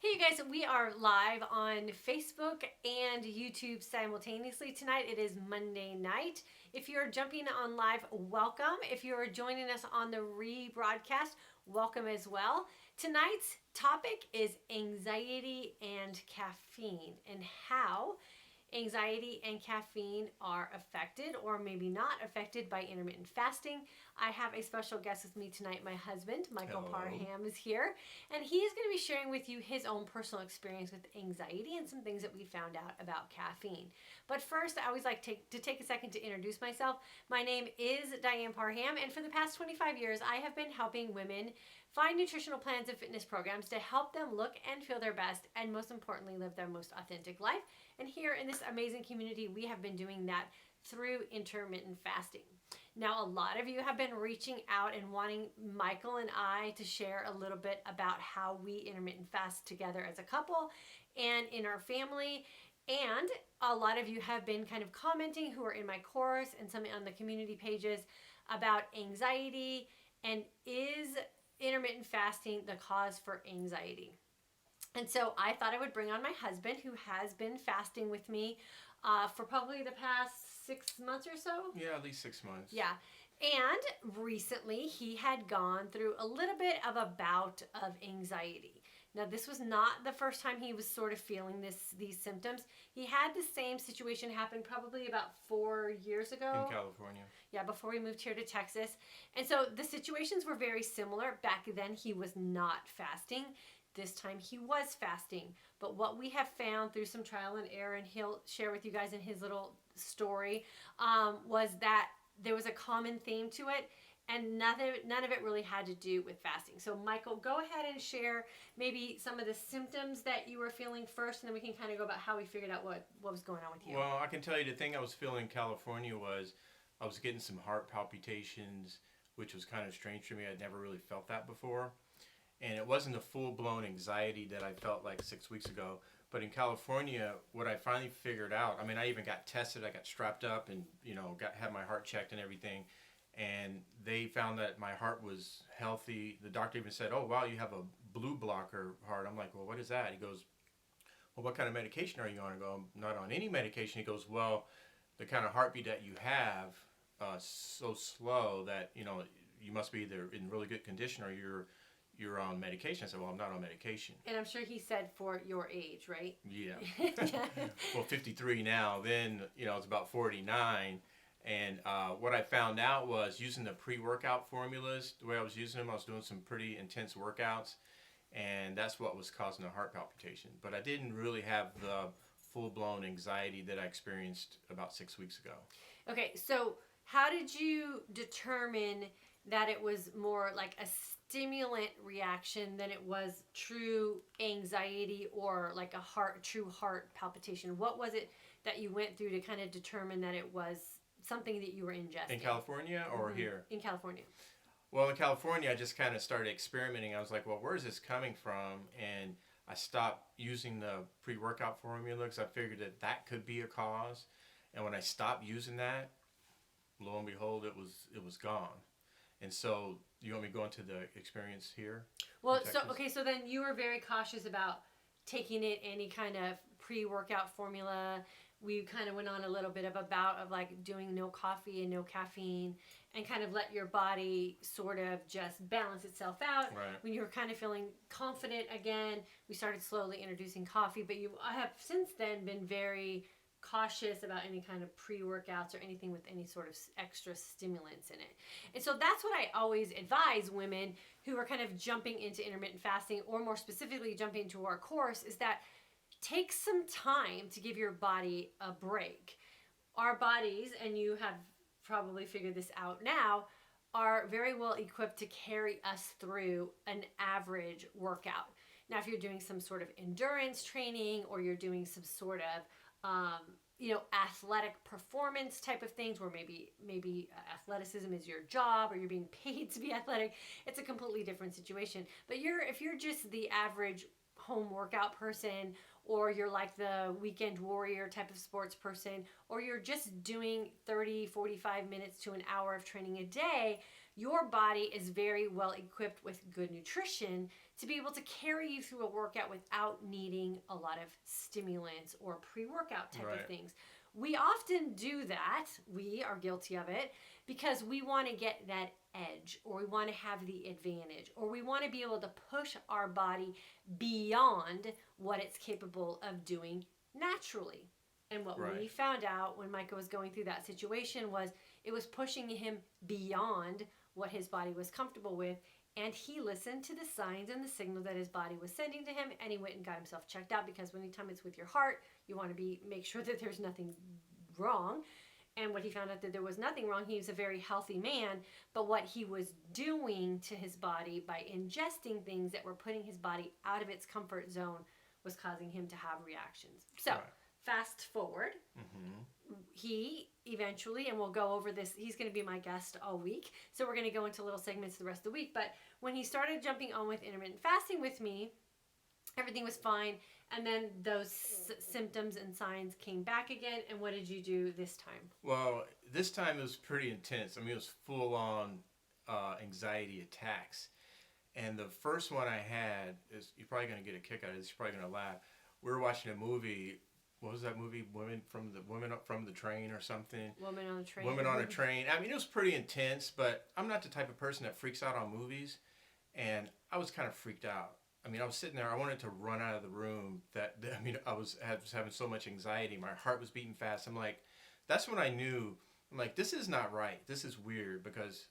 Hey you guys, we are live on Facebook and YouTube simultaneously tonight. It is Monday night. If you're jumping on live, welcome. If you're joining us on the rebroadcast, welcome as well. Tonight's topic is anxiety and caffeine and how anxiety and caffeine are affected or maybe not affected by intermittent fasting. I have a special guest with me tonight. My husband, Michael Hello. Parham, is here, and he is going to be sharing with you his own personal experience with anxiety and some things that we found out about caffeine. But first, I always like to take a second to introduce myself. My name is Diane Parham, and for the past 25 years, I have been helping women find nutritional plans and fitness programs to help them look and feel their best, and most importantly, live their most authentic life. And here in this amazing community, we have been doing that through intermittent fasting. Now, a lot of you have been reaching out and wanting Michael and I to share a little bit about how we intermittent fast together as a couple and in our family. And a lot of you have been kind of commenting who are in my course and some on the community pages about anxiety and is intermittent fasting the cause for anxiety. And so I thought I would bring on my husband, who has been fasting with me for probably the past 6 months or so. Yeah, at least 6 months. Yeah. And recently he had gone through a little bit of a bout of anxiety. Now, this was not the first time he was sort of feeling these symptoms. He had the same situation happen probably about 4 years ago. In California. Yeah, before we moved here to Texas. And so the situations were very similar. Back then he was not fasting. This time he was fasting. But what we have found through some trial and error, and he'll share with you guys in his little story, was that there was a common theme to it, and none of it really had to do with fasting. So Michael, go ahead and share maybe some of the symptoms that you were feeling first, and then we can kind of go about how we figured out what was going on with you. Well, I can tell you the thing I was feeling in California was I was getting some heart palpitations, which was kind of strange for me. I'd never really felt that before. And it wasn't a full-blown anxiety that I felt like 6 weeks ago. But in California, what I finally figured out, I mean, I even got tested. I got strapped up and, had my heart checked and everything. And they found that my heart was healthy. The doctor even said, "Oh, wow, you have a blue blocker heart." I'm like, "Well, what is that?" He goes, "Well, what kind of medication are you on?" I go, "I'm not on any medication." He goes, "Well, the kind of heartbeat that you have, so slow that, you must be either in really good condition or you're on medication." I said, "Well, I'm not on medication." And I'm sure he said for your age, right? Yeah. Well, 53 now. Then, it's about 49. And what I found out was using the pre-workout formulas, the way I was using them, I was doing some pretty intense workouts. And that's what was causing the heart palpitation. But I didn't really have the full-blown anxiety that I experienced about 6 weeks ago. Okay, so how did you determine that it was more like a stimulant reaction than it was true anxiety or like a true heart palpitation? What was it that you went through to kind of determine that it was something that you were ingesting? In California or here? In California. Well, in California, I just kind of started experimenting. I was like, well, where is this coming from? And I stopped using the pre-workout formula because I figured that could be a cause. And when I stopped using that, lo and behold, it was gone. And so, you want me to go into the experience here? Well, so then you were very cautious about taking any kind of pre-workout formula. We kind of went on a little bit of a bout of like doing no coffee and no caffeine and kind of let your body sort of just balance itself out. Right. When you were kind of feeling confident again, we started slowly introducing coffee, but I have since then been very cautious about any kind of pre-workouts or anything with any sort of extra stimulants in it. And so that's what I always advise women who are kind of jumping into intermittent fasting, or more specifically jumping into our course, is that take some time to give your body a break. Our bodies, and you have probably figured this out now, are very well equipped to carry us through an average workout. Now, if you're doing some sort of endurance training or you're doing some sort of athletic performance type of things where maybe athleticism is your job or you're being paid to be athletic, it's a completely different situation. But if you're just the average home workout person, or you're like the weekend warrior type of sports person, or you're just doing 30, 45 minutes to an hour of training a day, your body is very well equipped with good nutrition to be able to carry you through a workout without needing a lot of stimulants or pre-workout type of things. We often do that, we are guilty of it, because we want to get that edge, or we want to have the advantage, or we want to be able to push our body beyond what it's capable of doing naturally. And what we found out when Micah was going through that situation was it was pushing him beyond what his body was comfortable with. And he listened to the signs and the signal that his body was sending to him, and he went and got himself checked out, because anytime it's with your heart, you want to make sure that there's nothing wrong. And what he found out, that there was nothing wrong. He was a very healthy man, but what he was doing to his body by ingesting things that were putting his body out of its comfort zone was causing him to have reactions. So fast forward, he eventually, and we'll go over this, he's going to be my guest all week, so we're going to go into little segments the rest of the week. But when he started jumping on with intermittent fasting with me, everything was fine. And then those symptoms and signs came back again. And what did you do this time? Well, this time it was pretty intense. I mean, it was full-on anxiety attacks. And the first one I had is, you're probably going to get a kick out of this. You're probably going to laugh. We were watching a movie. What was that movie? Women up from the train or something. Woman on a Train. Women on a Train. I mean, it was pretty intense, but I'm not the type of person that freaks out on movies. And I was kind of freaked out. I mean, I was sitting there. I wanted to run out of the room. I was having so much anxiety. My heart was beating fast. I'm like, that's when I knew. I'm like, this is not right. This is weird, because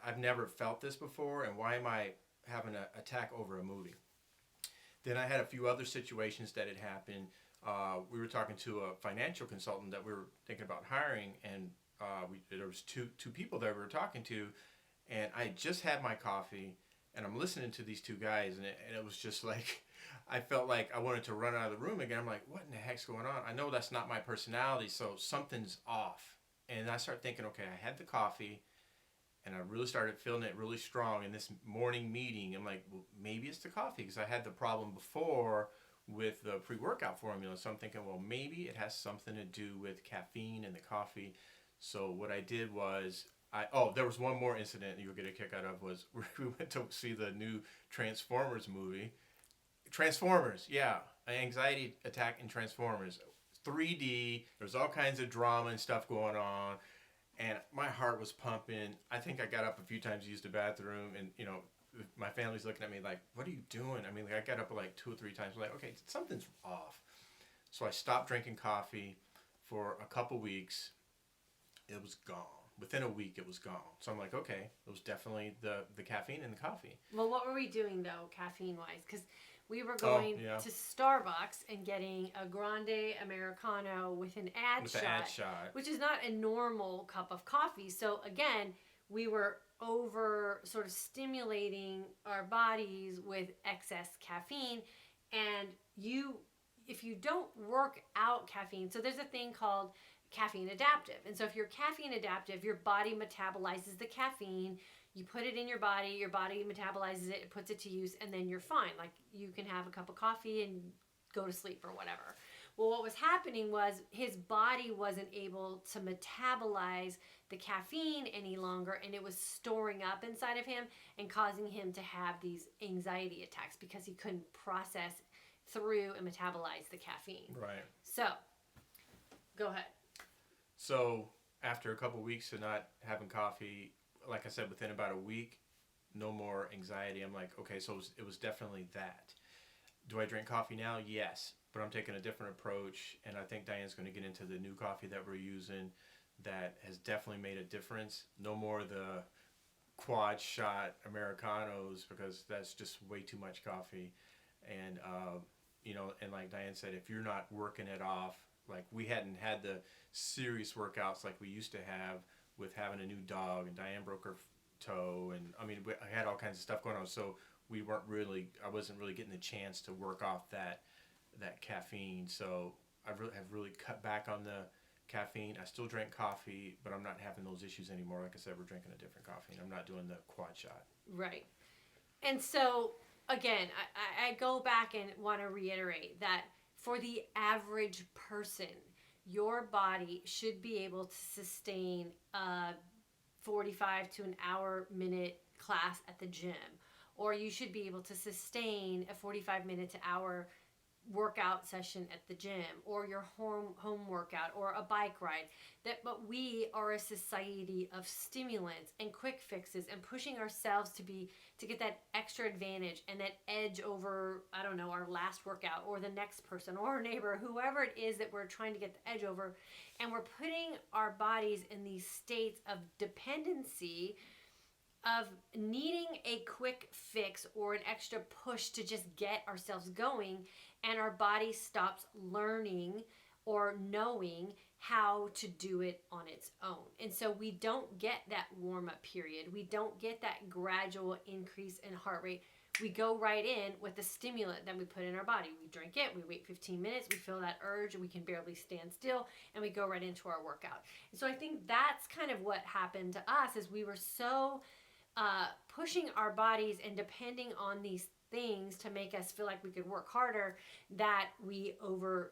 I've never felt this before, and why am I having an attack over a movie? Then I had a few other situations that had happened. We were talking to a financial consultant that we were thinking about hiring, and there was two people that we were talking to, and I just had my coffee. And I'm listening to these two guys, and it was just like, I felt like I wanted to run out of the room again. I'm like, what in the heck's going on? I know that's not my personality, so something's off. And I started thinking, okay, I had the coffee, and I really started feeling it really strong in this morning meeting. I'm like, well, maybe it's the coffee, because I had the problem before with the pre-workout formula. So I'm thinking, well, maybe it has something to do with caffeine and the coffee. So what I did was, there was one more incident you'll get a kick out of, was we went to see the new Transformers movie. Transformers, yeah. An anxiety attack in Transformers. 3D, there's all kinds of drama and stuff going on, and my heart was pumping. I think I got up a few times to use the bathroom, and my family's looking at me like, what are you doing? I mean, I got up like 2 or 3 times. I'm like, okay, something's off. So I stopped drinking coffee for a couple weeks. It was gone. Within a week, it was gone. So I'm like, okay, it was definitely the caffeine in the coffee. Well, what were we doing, though, caffeine-wise? Because we were going to Starbucks and getting a grande Americano with an ad shot, which is not a normal cup of coffee. So, again, we were over sort of stimulating our bodies with excess caffeine. And if you don't work out caffeine, so there's a thing called caffeine adaptive. And so if you're caffeine adaptive, your body metabolizes the caffeine, you put it in your body metabolizes it, it puts it to use, and then you're fine. Like, you can have a cup of coffee and go to sleep or whatever. Well, what was happening was his body wasn't able to metabolize the caffeine any longer, and it was storing up inside of him and causing him to have these anxiety attacks because he couldn't process through and metabolize the caffeine. Right. So, go ahead. So after a couple weeks of not having coffee, like I said, within about a week, no more anxiety. I'm like, okay, so it was definitely that. Do I drink coffee now? Yes, but I'm taking a different approach, and I think Diane's going to get into the new coffee that we're using that has definitely made a difference. No more the quad shot Americanos, because that's just way too much coffee. And, and like Diane said, if you're not working it off, like we hadn't had the serious workouts like we used to have with having a new dog, and Diane broke her toe, and I had all kinds of stuff going on. So I wasn't really getting the chance to work off that caffeine. So I have really cut back on the caffeine. I still drink coffee, but I'm not having those issues anymore. Like I said, we're drinking a different coffee, and I'm not doing the quad shot. Right. And so, again, I go back and want to reiterate that for the average person, your body should be able to sustain a 45 to an hour minute class at the gym, or you should be able to sustain a 45 minute to hour workout session at the gym, or your home workout, or a bike ride. But we are a society of stimulants and quick fixes and pushing ourselves to get that extra advantage and that edge over, I don't know, our last workout or the next person or our neighbor, whoever it is that we're trying to get the edge over. And we're putting our bodies in these states of dependency, of needing a quick fix or an extra push to just get ourselves going, and our body stops learning or knowing how to do it on its own. And so we don't get that warm-up period. We don't get that gradual increase in heart rate. We go right in with the stimulant that we put in our body. We drink it, we wait 15 minutes, we feel that urge, we can barely stand still, and we go right into our workout. And so I think that's kind of what happened to us, is we were so pushing our bodies and depending on these things to make us feel like we could work harder, that we overdid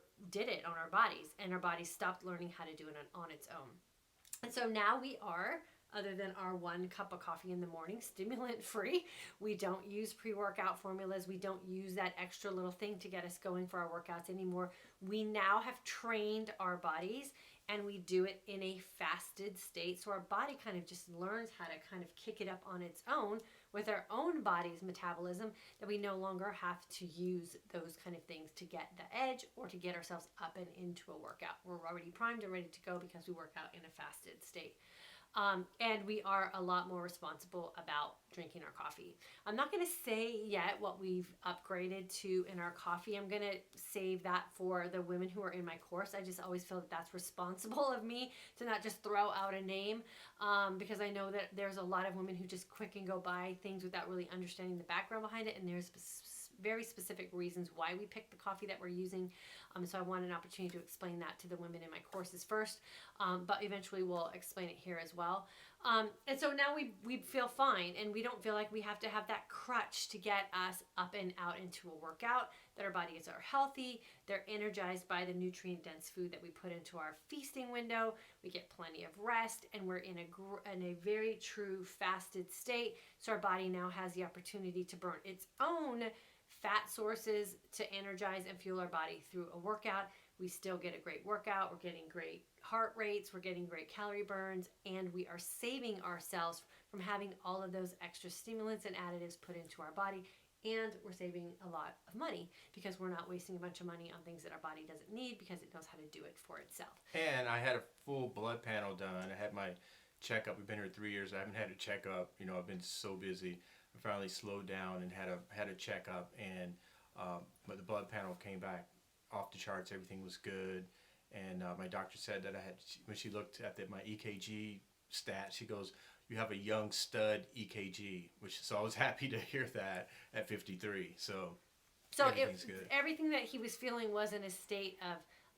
it on our bodies, and our bodies stopped learning how to do it on its own. And so now we are, other than our 1 cup of coffee in the morning, stimulant free. We don't use pre-workout formulas. We don't use that extra little thing to get us going for our workouts anymore. We now have trained our bodies, and we do it in a fasted state. So our body kind of just learns how to kind of kick it up on its own with our own body's metabolism, that we no longer have to use those kind of things to get the edge or to get ourselves up and into a workout. We're already primed and ready to go because we work out in a fasted state. And we are a lot more responsible about drinking our coffee. I'm not going to say yet what we've upgraded to in our coffee. I'm going to save that for the women who are in my course. I just always feel that that's responsible of me to not just throw out a name, because I know that there's a lot of women who just quick and go buy things without really understanding the background behind it, and there's very specific reasons why we picked the coffee that we're using. So I want an opportunity to explain that to the women in my courses first, but eventually we'll explain it here as well. And so now we feel fine, and we don't feel like we have to have that crutch to get us up and out into a workout, that our bodies are healthy, they're energized by the nutrient-dense food that we put into our feasting window, we get plenty of rest, and we're in a very true fasted state, so our body now has the opportunity to burn its own fat sources to energize and fuel our body through a workout. We still get a great workout, we're getting great heart rates, we're getting great calorie burns, and we are saving ourselves from having all of those extra stimulants and additives put into our body, and we're saving a lot of money because we're not wasting a bunch of money on things that our body doesn't need because it knows how to do it for itself. And I had a full blood panel done. I had my checkup. We've been here 3 years. I haven't had a checkup. You know, I've been so busy. I finally slowed down and had a checkup, and but the blood panel came back off the charts. Everything was good, and my doctor said that when she looked at my EKG stat, she goes, "You have a young stud EKG," so I was happy to hear that at 53. So everything's good. Everything that he was feeling wasn't a state of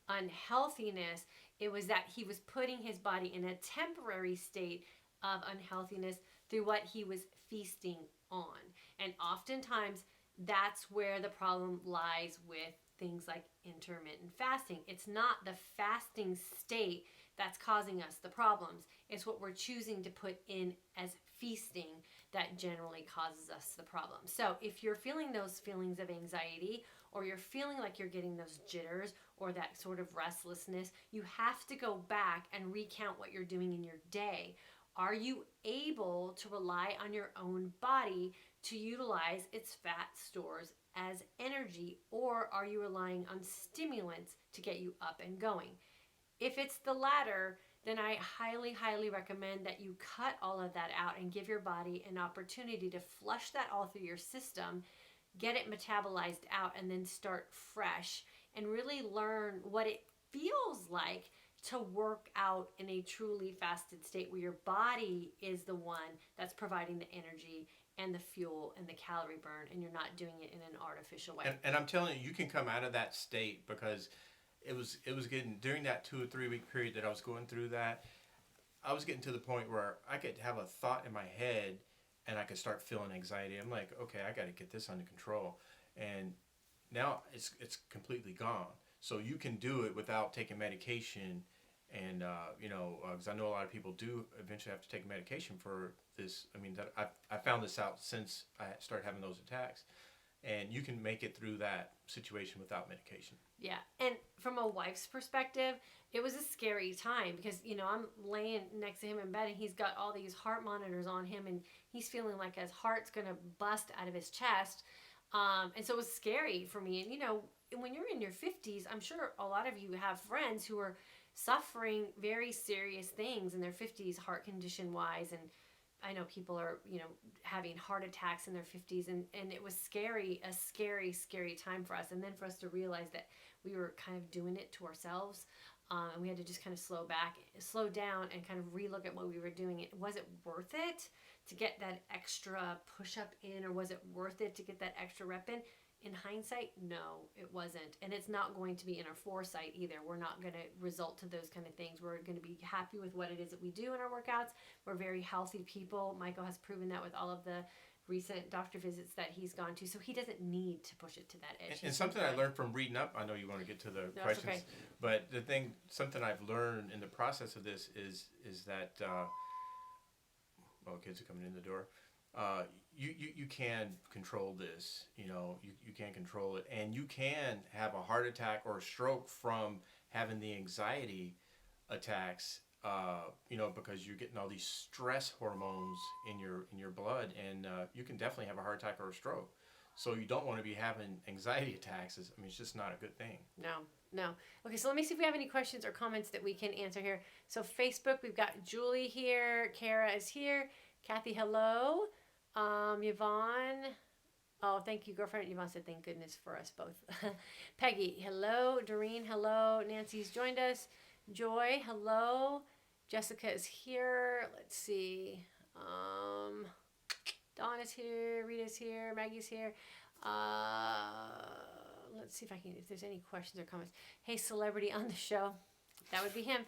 unhealthiness. It was that he was putting his body in a temporary state of unhealthiness through what he was feasting on. And oftentimes that's where the problem lies with things like intermittent fasting. It's not the fasting state that's causing us the problems. It's what we're choosing to put in as feasting that generally causes us the problem. So if you're feeling those feelings of anxiety, or you're feeling like you're getting those jitters or that sort of restlessness, you have to go back and recount what you're doing in your day. Are you able to rely on your own body to utilize its fat stores as energy, or are you relying on stimulants to get you up and going? If it's the latter, then I highly, highly recommend that you cut all of that out and give your body an opportunity to flush that all through your system, get it metabolized out, and then start fresh and really learn what it feels like to work out in a truly fasted state where your body is the one that's providing the energy and the fuel and the calorie burn, and you're not doing it in an artificial way. And I'm telling you, you can come out of that state, because it was getting, during that 2 or 3 week period that I was going through that, I was getting to the point where I could have a thought in my head and I could start feeling anxiety. I'm like, okay, I got to get this under control. And now it's completely gone. So you can do it without taking medication And because I know a lot of people do eventually have to take medication for this. I mean, that I found this out since I started having those attacks, and you can make it through that situation without medication. Yeah, and from a wife's perspective, it was a scary time because I'm laying next to him in bed and he's got all these heart monitors on him and he's feeling like his heart's gonna bust out of his chest, and so it was scary for me. And when you're in your 50s, I'm sure a lot of you have friends who are suffering very serious things in their 50s, heart condition wise, and I know people are, having heart attacks in their 50s, and it was a scary time for us. And then for us to realize that we were kind of doing it to ourselves, and we had to just kind of slow down, and kind of relook at what we were doing. Was it worth it to get that extra push up in, or was it worth it to get that extra rep in? In hindsight, no, it wasn't. And it's not going to be in our foresight either. We're not going to result to those kind of things. We're going to be happy with what it is that we do in our workouts. We're very healthy people. Michael has proven that with all of the recent doctor visits that he's gone to. So he doesn't need to push it to that edge. And something I learned from reading up, I know you want to get to the questions, okay. But something I've learned in the process of this is that, kids are coming in the door. You can control this, you can control it, and you can have a heart attack or a stroke from having the anxiety attacks, because you're getting all these stress hormones in your blood, and you can definitely have a heart attack or a stroke. So you don't want to be having anxiety attacks. It's just not a good thing. No. Okay, so let me see if we have any questions or comments that we can answer here. So Facebook, we've got Julie here, Kara is here, Kathy, hello. Yvonne, thank you, girlfriend. Yvonne said thank goodness for us both. Peggy, hello. Doreen, hello. Nancy's joined us. Joy, hello. Jessica is here. Let's see. Dawn is here. Rita's here. Maggie's here. Let's see if there's any questions or comments. Hey, celebrity on the show. That would be him.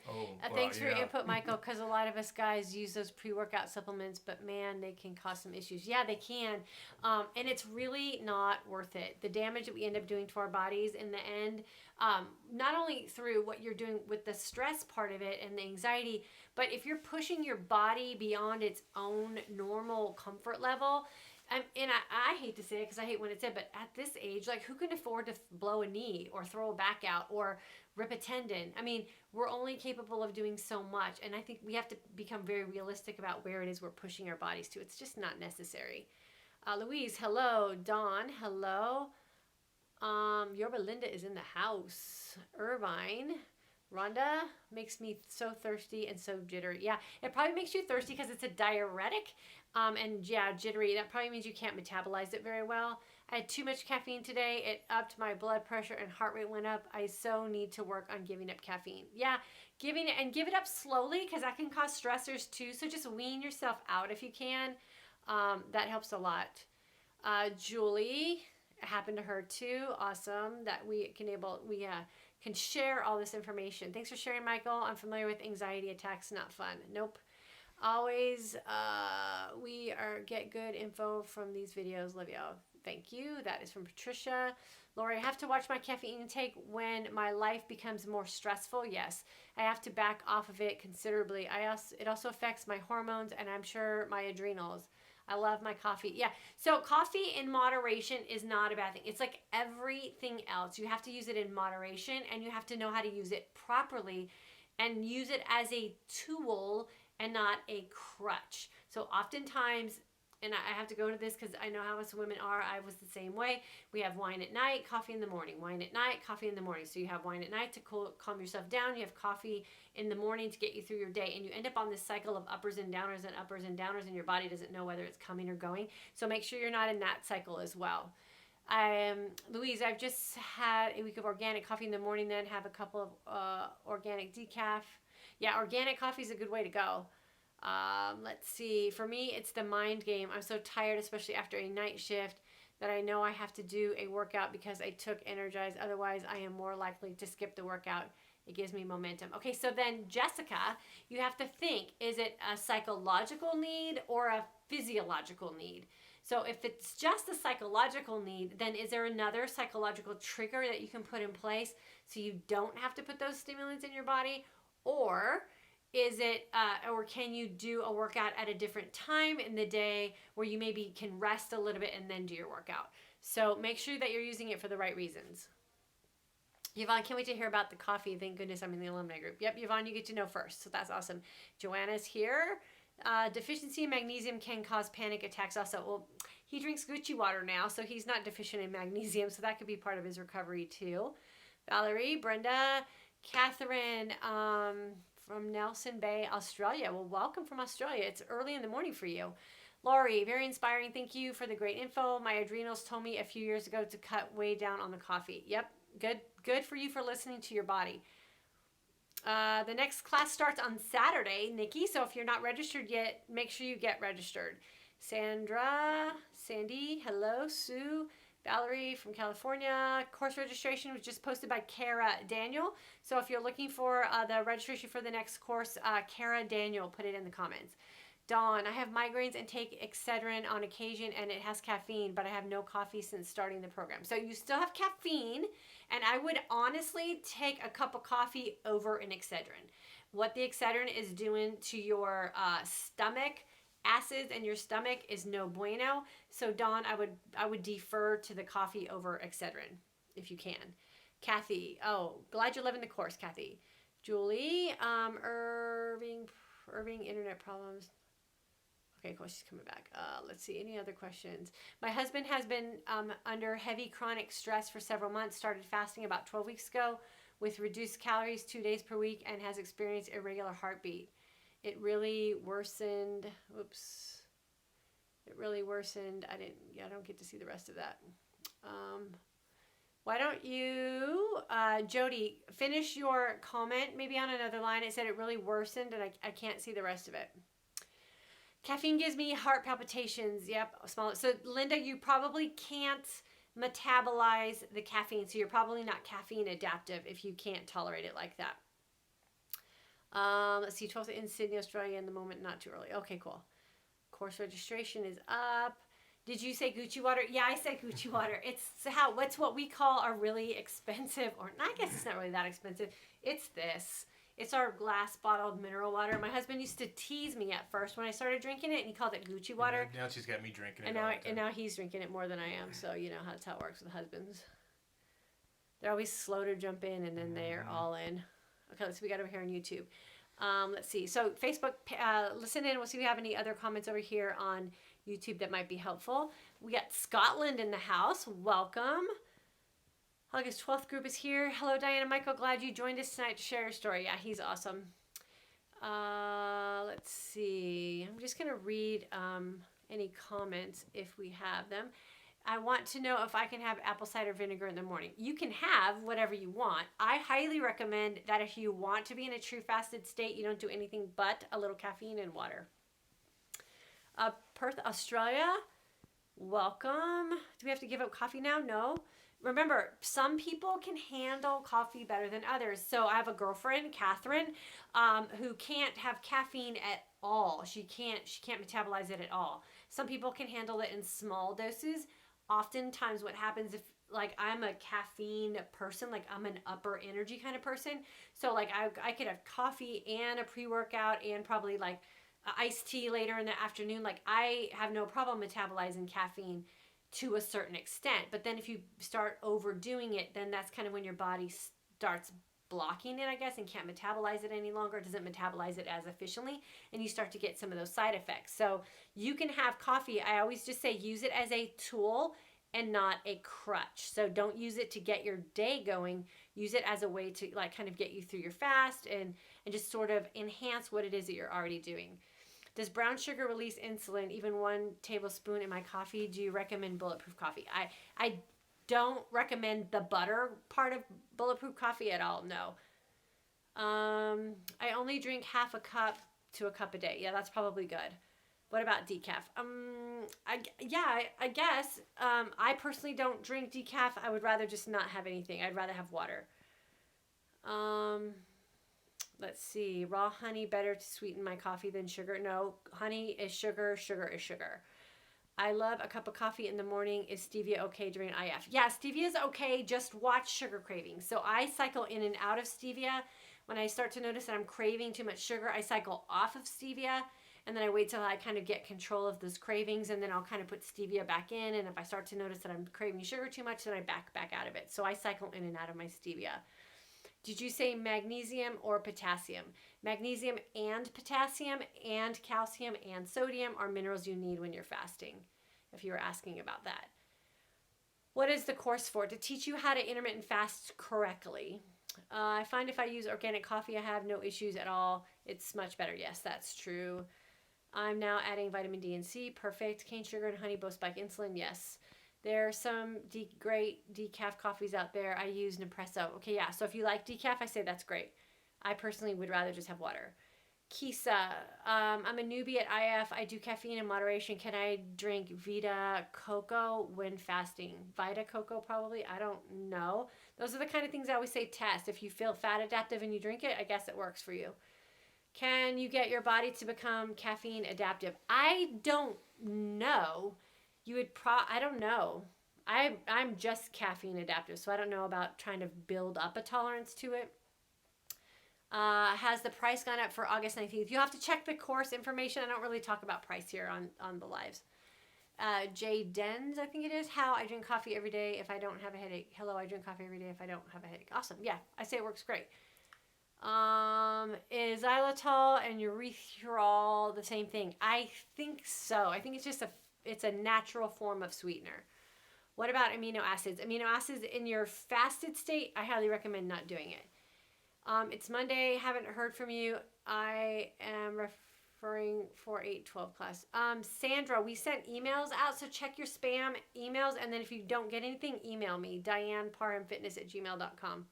Thanks for your input, Michael, because a lot of us guys use those pre-workout supplements, but man, they can cause some issues. Yeah, they can. And it's really not worth it. The damage that we end up doing to our bodies in the end, not only through what you're doing with the stress part of it and the anxiety, but if you're pushing your body beyond its own normal comfort level. And I hate to say it because I hate when it's said, but at this age, like, who can afford to blow a knee or throw a back out or rip a tendon? I mean, we're only capable of doing so much. And I think we have to become very realistic about where it is we're pushing our bodies to. It's just not necessary. Louise, hello. Dawn, hello. Yorba Linda is in the house. Irvine. Rhonda makes me so thirsty and so jittery. Yeah, it probably makes you thirsty because it's a diuretic. And yeah, jittery. That probably means you can't metabolize it very well. I had too much caffeine today. It upped my blood pressure and heart rate went up. I so need to work on giving up caffeine. Yeah, give it up slowly because that can cause stressors too. So just wean yourself out if you can. That helps a lot. Julie, it happened to her too. Awesome that we can share all this information. Thanks for sharing, Michael. I'm familiar with anxiety attacks. Not fun. Nope. Always, get good info from these videos. Love y'all. Thank you. That is from Patricia. Lori, I have to watch my caffeine intake when my life becomes more stressful. Yes, I have to back off of it considerably. It also affects my hormones and I'm sure my adrenals. I love my coffee. Yeah, so coffee in moderation is not a bad thing. It's like everything else. You have to use it in moderation and you have to know how to use it properly and use it as a tool and not a crutch. So oftentimes, and I have to go to this because I know how us women are. I was the same way. We have wine at night, coffee in the morning. Wine at night, coffee in the morning. So you have wine at night to calm yourself down. You have coffee in the morning to get you through your day. And you end up on this cycle of uppers and downers, and your body doesn't know whether it's coming or going. So make sure you're not in that cycle as well. Louise, I've just had a week of organic coffee in the morning, then have a couple of organic decaf. Yeah, organic coffee is a good way to go. Let's see. For me, it's the mind game. I'm so tired, especially after a night shift, that I know I have to do a workout because I took Energize. Otherwise, I am more likely to skip the workout. It gives me momentum. Okay, so then, Jessica, you have to think, is it a psychological need or a physiological need? So if it's just a psychological need, then is there another psychological trigger that you can put in place so you don't have to put those stimulants in your body? Or is it, or can you do a workout at a different time in the day where you maybe can rest a little bit and then do your workout? So make sure that you're using it for the right reasons. Yvonne, can't wait to hear about the coffee. Thank goodness I'm in the alumni group. Yep, Yvonne, you get to know first. So that's awesome. Joanna's here. Deficiency in magnesium can cause panic attacks also. Well, he drinks Gucci water now, so he's not deficient in magnesium, so that could be part of his recovery too. Valerie, Brenda, Catherine from Nelson Bay, Australia. Well, welcome from Australia. It's early in the morning for you. Laurie, very inspiring. Thank you for the great info. My adrenals told me a few years ago to cut way down on the coffee. Yep, good for you for listening to your body. The next class starts on Saturday, Nikki. So if you're not registered yet, make sure you get registered. Sandra, Sandy, hello, Sue, Valerie from California. Course registration was just posted by Kara Daniel. So if you're looking for the registration for the next course, Kara Daniel, put it in the comments. Dawn, I have migraines and take Excedrin on occasion and it has caffeine, but I have no coffee since starting the program. So you still have caffeine, and I would honestly take a cup of coffee over an Excedrin. What the Excedrin is doing to your stomach, acids in your stomach is no bueno. So Dawn, I would defer to the coffee over Excedrin if you can. Kathy, oh, glad you're loving the course, Kathy. Julie, Irving, internet problems. Okay, cool, she's coming back. Let's see, any other questions? My husband has been under heavy chronic stress for several months, started fasting about 12 weeks ago with reduced calories 2 days per week and has experienced irregular heartbeat. It really worsened. Oops. It really worsened. I don't get to see the rest of that. Why don't you, Jody, finish your comment maybe on another line. It said it really worsened and I can't see the rest of it. Caffeine gives me heart palpitations. Yep, small. So Linda, you probably can't metabolize the caffeine. So you're probably not caffeine adaptive if you can't tolerate it like that. Let's see, 12th in Sydney, Australia in the moment, not too early. Okay, cool. Course registration is up. Did you say Gucci water? Yeah, I said Gucci water. What's what we call a really expensive, or I guess it's not really that expensive. It's this. It's our glass bottled mineral water. My husband used to tease me at first when I started drinking it, and he called it Gucci water. Now she's got me drinking it. And now he's drinking it more than I am. So you know that's how it works with husbands. They're always slow to jump in, and then they're all in. Okay, let's see. We got over here on YouTube. Let's see. So Facebook, listen in. We'll see if we have any other comments over here on YouTube that might be helpful. We got Scotland in the house. Welcome. August 12th group is here. Hello, Diana Michael. Glad you joined us tonight to share your story. Yeah, he's awesome. Let's see. I'm just going to read any comments if we have them. I want to know if I can have apple cider vinegar in the morning. You can have whatever you want. I highly recommend that if you want to be in a true fasted state, you don't do anything but a little caffeine and water. Perth, Australia. Welcome. Do we have to give up coffee now? No. Remember, some people can handle coffee better than others. So I have a girlfriend, Catherine, who can't have caffeine at all. She can't metabolize it at all. Some people can handle it in small doses. Oftentimes what happens if, like, I'm a caffeine person, like I'm an upper energy kind of person. So like I could have coffee and a pre-workout and probably like iced tea later in the afternoon. Like I have no problem metabolizing caffeine to a certain extent. But then if you start overdoing it, then that's kind of when your body starts blocking it, I guess, and can't metabolize it any longer. It doesn't metabolize it as efficiently, and you start to get some of those side effects. So you can have coffee. I always just say use it as a tool and not a crutch. So don't use it to get your day going. Use it as a way to like kind of get you through your fast and just sort of enhance what it is that you're already doing. Does brown sugar release insulin? Even 1 tablespoon in my coffee? Do you recommend bulletproof coffee? I don't recommend the butter part of bulletproof coffee at all. No. I only drink half a cup to a cup a day. Yeah, that's probably good. What about decaf? I guess. I personally don't drink decaf. I would rather just not have anything. I'd rather have water. Let's see. Raw honey better to sweeten my coffee than sugar? No, honey is sugar. Sugar is sugar. I love a cup of coffee in the morning. Is stevia okay during IF? Yeah, stevia is okay. Just watch sugar cravings. So I cycle in and out of stevia. When I start to notice that I'm craving too much sugar, I cycle off of stevia, and then I wait till I kind of get control of those cravings, and then I'll kind of put stevia back in. And if I start to notice that I'm craving sugar too much, then I back out of it. So I cycle in and out of my stevia. Did you say magnesium or potassium? Magnesium and potassium and calcium and sodium are minerals you need when you're fasting, if you were asking about that. What is the course for? To teach you how to intermittent fast correctly. I find if I use organic coffee, I have no issues at all. It's much better. Yes, that's true. I'm now adding vitamin D and C. Perfect. Cane sugar and honey both spike insulin. Yes. There are some great decaf coffees out there. I use Nespresso. Okay, yeah. So if you like decaf, I say that's great. I personally would rather just have water. Kisa, I'm a newbie at IF. I do caffeine in moderation. Can I drink Vita Coco when fasting? Vita Coco probably. I don't know. Those are the kind of things I always say test. If you feel fat adaptive and you drink it, I guess it works for you. Can you get your body to become caffeine adaptive? I don't know. I don't know. I'm just caffeine adaptive, so I don't know about trying to build up a tolerance to it. Has the price gone up for August 19th? You have to check the course information. I don't really talk about price here on the lives. Jay Dens, I think it is. How I drink coffee every day if I don't have a headache. Hello, I drink coffee every day if I don't have a headache. Awesome. Yeah, I say it works great. Is xylitol and urethral the same thing? I think so. I think it's a natural form of sweetener. What about amino acids? Amino acids in your fasted state, I highly recommend not doing it. It's Monday. Haven't heard from you. I am referring for 812 class. Sandra, we sent emails out, so check your spam emails, and then if you don't get anything, email me, dianeparhamfitness@gmail.com.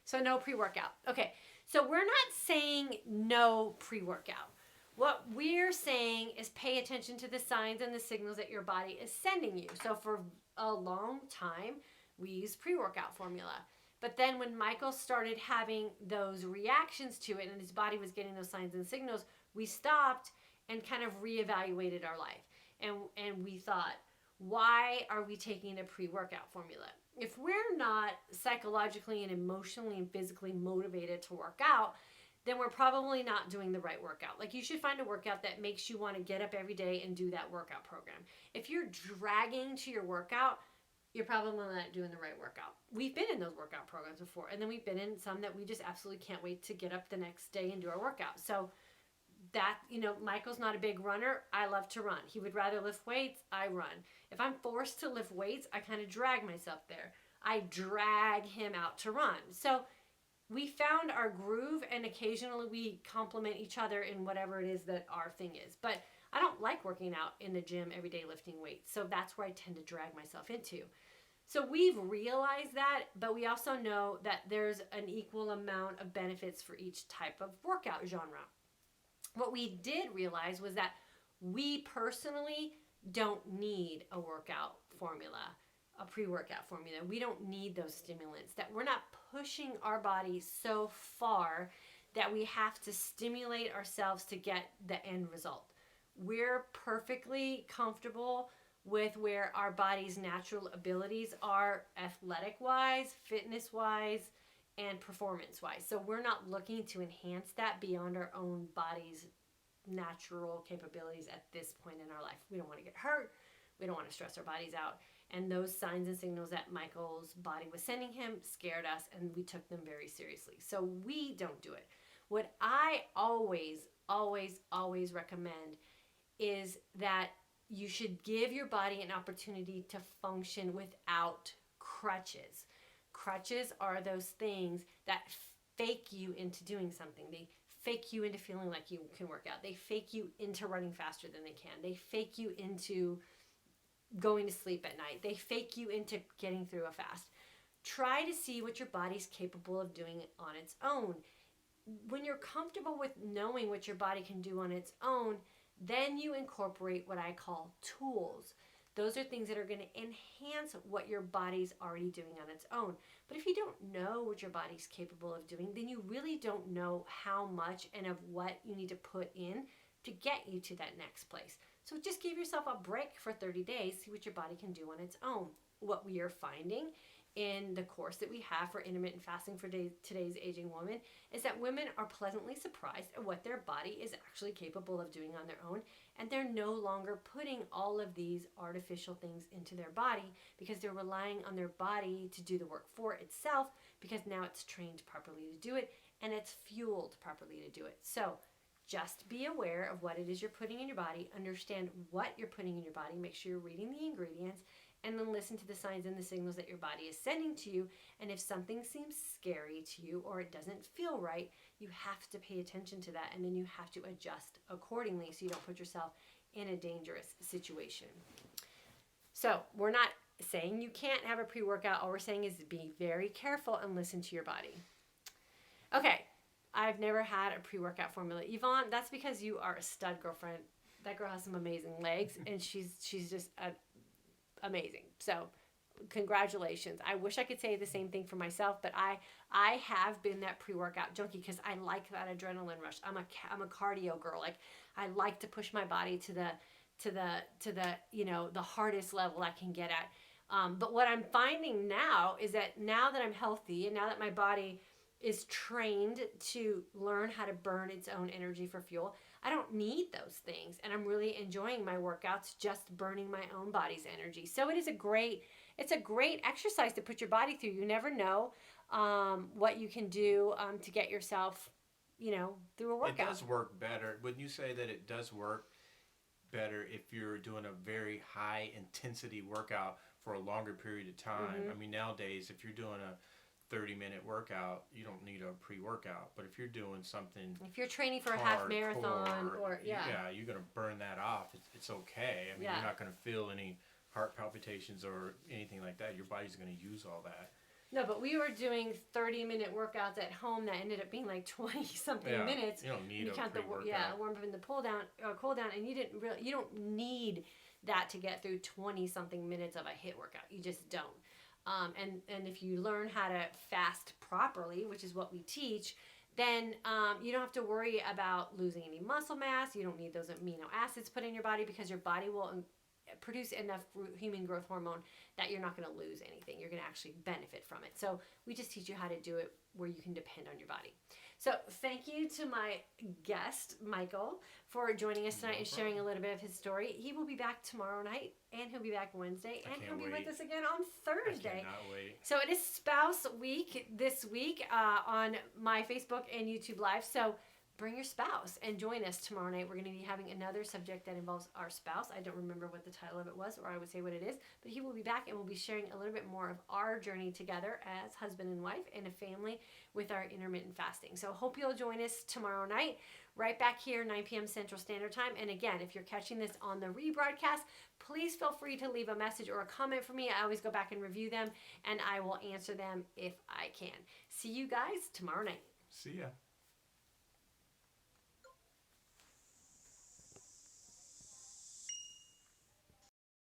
So no pre-workout. Okay, so we're not saying no pre-workout. What we're saying is pay attention to the signs and the signals that your body is sending you. So for a long time, we used pre-workout formula. But then when Michael started having those reactions to it and his body was getting those signs and signals, we stopped and kind of reevaluated our life. And we thought, why are we taking a pre-workout formula? If we're not psychologically and emotionally and physically motivated to work out, then we're probably not doing the right workout. Like, you should find a workout that makes you want to get up every day and do that workout program. If you're dragging to your workout, you're probably not doing the right workout. We've been in those workout programs before, and then we've been in some that we just absolutely can't wait to get up the next day and do our workout. So that, Michael's not a big runner. I love to run. He would rather lift weights. I run. If I'm forced to lift weights, I kind of drag myself there. I drag him out to run. So we found our groove, and occasionally we complement each other in whatever it is that our thing is. But I don't like working out in the gym every day lifting weights. So that's where I tend to drag myself into. So we've realized that, but we also know that there's an equal amount of benefits for each type of workout genre. What we did realize was that we personally don't need a workout formula, a pre-workout formula. We don't need those stimulants, that we're not pushing our bodies so far that we have to stimulate ourselves to get the end result. We're perfectly comfortable with where our body's natural abilities are, athletic-wise, fitness-wise, and performance-wise. So we're not looking to enhance that beyond our own body's natural capabilities at this point in our life. We don't want to get hurt. We don't want to stress our bodies out. And those signs and signals that Michael's body was sending him scared us, and we took them very seriously. So we don't do it. What I always recommend is that you should give your body an opportunity to function without crutches. Crutches are those things that fake you into doing something. They fake you into feeling like you can work out. They fake you into running faster than they can. They fake you into going to sleep at night. They fake you into getting through a fast. Try to see what your body's capable of doing on its own. When you're comfortable with knowing what your body can do on its own, then you incorporate what I call tools. Those are things that are going to enhance what your body's already doing on its own. But if you don't know what your body's capable of doing, then you really don't know how much and of what you need to put in to get you to that next place. So just give yourself a break for 30 days, see what your body can do on its own. What we are finding in the course that we have for intermittent fasting for today's aging woman is that women are pleasantly surprised at what their body is actually capable of doing on their own, and they're no longer putting all of these artificial things into their body because they're relying on their body to do the work for itself, because now it's trained properly to do it and it's fueled properly to do it. So just be aware of what it is you're putting in your body, understand what you're putting in your body, make sure you're reading the ingredients, and then listen to the signs and the signals that your body is sending to you. And if something seems scary to you or it doesn't feel right, you have to pay attention to that, and then you have to adjust accordingly so you don't put yourself in a dangerous situation. So we're not saying you can't have a pre-workout. All we're saying is be very careful and listen to your body. Okay, I've never had a pre-workout formula. Yvonne, that's because you are a stud girlfriend. That girl has some amazing legs, and she's just amazing. So congratulations. I wish I could say the same thing for myself, but I have been that pre-workout junkie because I like that adrenaline rush. I'm a cardio girl. Like, I like to push my body to the the hardest level I can get at. But what I'm finding now is that now that I'm healthy and now that my body is trained to learn how to burn its own energy for fuel, I don't need those things, and I'm really enjoying my workouts just burning my own body's energy. So it's a great exercise to put your body through. You never know what you can do to get yourself, through a workout. It does work better. Wouldn't you say that it does work better if you're doing a very high intensity workout for a longer period of time? Mm-hmm. I mean, nowadays, if you're doing a 30-minute workout, you don't need a pre-workout. But if you're doing something, if you're training for a half marathon, or you're gonna burn that off. It's okay. I mean, you're not gonna feel any heart palpitations or anything like that. Your body's gonna use all that. No, but we were doing 30-minute workouts at home that ended up being like 20-something minutes. You don't need a pre-workout. Warm up in the cool down, and you don't need that to get through 20-something minutes of a HIIT workout. You just don't. And if you learn how to fast properly, which is what we teach, then you don't have to worry about losing any muscle mass. You don't need those amino acids put in your body because your body will produce enough human growth hormone that you're not going to lose anything. You're going to actually benefit from it. So we just teach you how to do it where you can depend on your body. So thank you to my guest, Michael, for joining us tonight and sharing a little bit of his story. He will be back tomorrow night, and he'll be back Wednesday, and he'll be with us again on Thursday. I cannot wait. So it is Spouse Week this week on my Facebook and YouTube Live. So bring your spouse and join us tomorrow night. We're going to be having another subject that involves our spouse. I don't remember what the title of it was, or I would say what it is, but he will be back, and we'll be sharing a little bit more of our journey together as husband and wife and a family with our intermittent fasting. So hope you'll join us tomorrow night, right back here, 9 p.m. Central Standard Time. And again, if you're catching this on the rebroadcast, please feel free to leave a message or a comment for me. I always go back and review them, and I will answer them if I can. See you guys tomorrow night. See ya.